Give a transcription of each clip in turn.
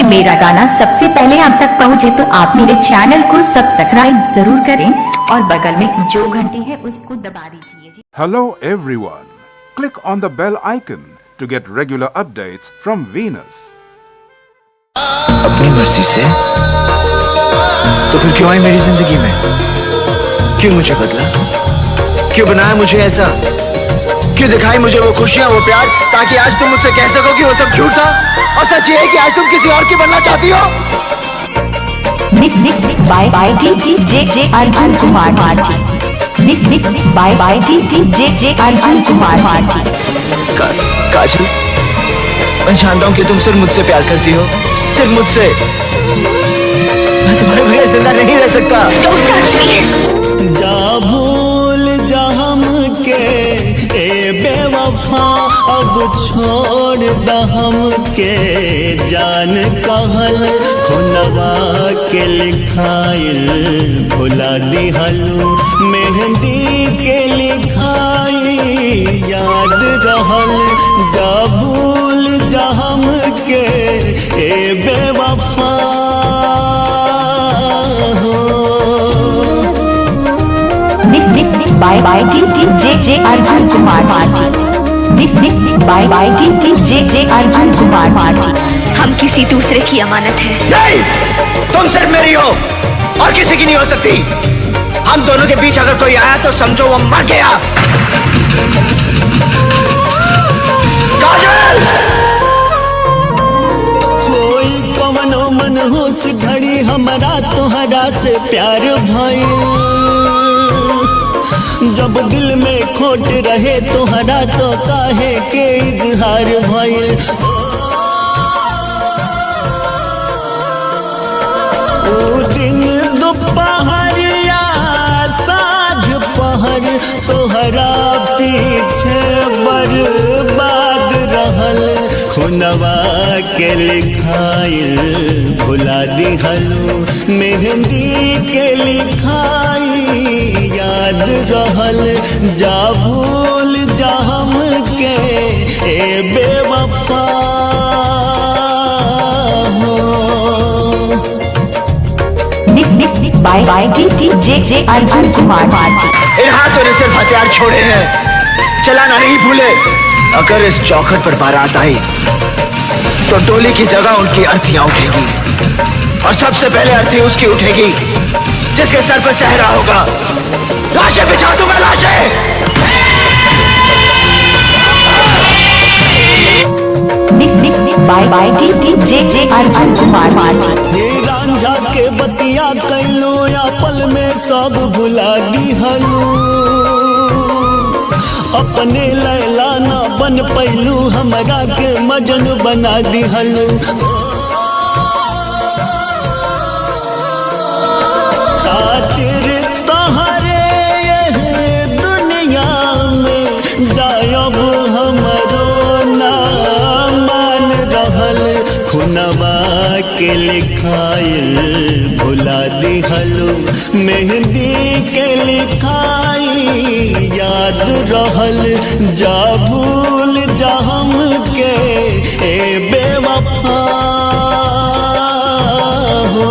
कि मेरा गाना सबसे पहले आप तक पहुंचे तो आप मेरे चैनल को सब्सक्राइब जरूर करें और बगल में जो घंटी है उसको दबा दीजिए। Hello everyone. Click on the bell icon to get regular updates from Venus. अपनी मर्जी से तो फिर क्यों आई मेरी जिंदगी में? क्यों मुझे बदला? क्यों बनाया मुझे ऐसा? क्यों दिखाई मुझे वो खुशियां, वो प्यार, ताकि आज तुम मुझसे कह सको कि वो सब झूठ था और सच ये है कि आज तुम किसी और की बनना चाहती हो। Mix by DJ Arjun Kumar Marti. Mix by DJ Arjun Kumar Marti. Kajal, मैं जानता हूँ कि तुम सिर्फ मुझसे प्यार करती हो, सिर्फ मुझसे। मैं तुम्हारे बगैर जिंदा नहीं रह सकता। Don't touch me। जा भूल जा हमके ए बेवफा, अब छोड़ द हमके जान कहल खुनवा के लिखाइल भुला दिहलू मेहंदी के लिखाई याद रहल। जा भूल जा हमके ए बेवफा by DJ Arjun Kumar Marti. Mix by DJ Arjun Kumar Marti. हम किसी दूसरे की अमानत है। नहीं, तुम सिर्फ मेरी हो और किसी की नहीं हो सकती। हम दोनों के बीच अगर कोई आया तो समझो वो मर गया। काजल, कोई कवनो मनहूस घड़ी हमारा तोहरा से प्यार भाई, जब दिल में खोट रहे तोहरा तो काहे के इजहार भइल। ओ दिन दोपहरिया साँझ पहर तोहरा पीछे बर्बाद रहल खुनवा के लिखाइल भुला दिहलू मेहंदी के लिखाई याद रहल। जा भूल जा हमके ए बेवफा हो। Mix by DJ Arjun Kumar Marti. इन हाथों ने सिर्फ हथियार छोड़े हैं, चलाना नहीं भूले। अगर इस चौखट पर बारात आई तो डोली की जगह उनकी अर्थियां उठेगी और सबसे पहले अर्थी उसकी उठेगी जिसके सर पर सहरा होगा। लाशें बिछा दूंगा, लाशें। Mix by DJ Arjun Kumar Marti. ये रांझा के बतिया कैलो या पल में सब भुला दिहलू, अपने लैला ना बन पैलू हमरा के मजन बना दिहलू। खातिर तोहरे ये दुनिया में जायब हमरो ना मान रहल खुनवा के लिखाइल भुला दिहलू मेहंदी के लिखाई याद रहल। जा भूल जा हमके ए बेवफा हो।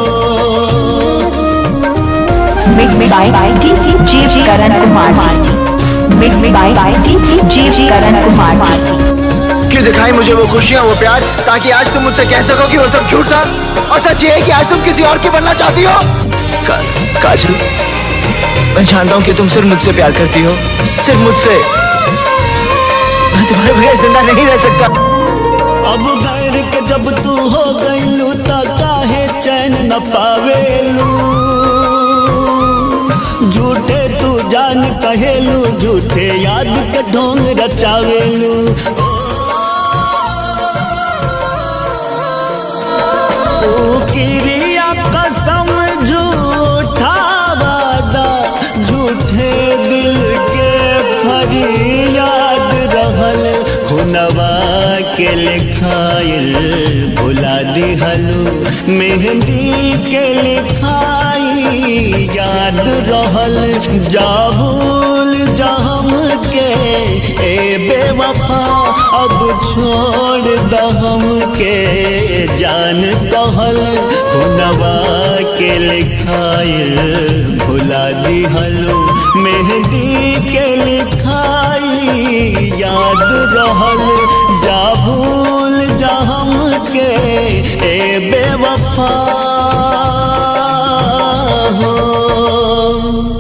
Mix by DJ Karan Kumar Marti. Mix by DJ Karan Kumar Marti. क्यों दिखाई मुझे वो खुशियां, वो प्यार, ताकि आज तुम मुझसे कह सको कि वो सब झूठ था और सच ये है कि आज तुम किसी और की बनना चाहती हो। काजल, मैं जानता हूँ कि तुम सिर्फ मुझसे प्यार करती हो, सिर्फ मुझसे। मैं तुम्हारे बगैर जिंदा नहीं रह सकता। अब गैर के जब तू हो गईलू ता काहे चैन न पावेलू, झूठे तू जान कहेलू, झूठे याद के ढोंग रचावेलू। क्रिया कसम झूठा वादा, झूठे दिल के फरियाद रहल खुनवा के लिखाइल भुला दिहलू मेहंदी के लिखाई याद रहल जा भूल जा हमके ए बेवफा अब छोड़ द हमके जान कहल खुनवा के लिखाइल भुला दिहलू मेहंदी के लिखाई याद रहल जा भूल जा हमके ए बेवफा।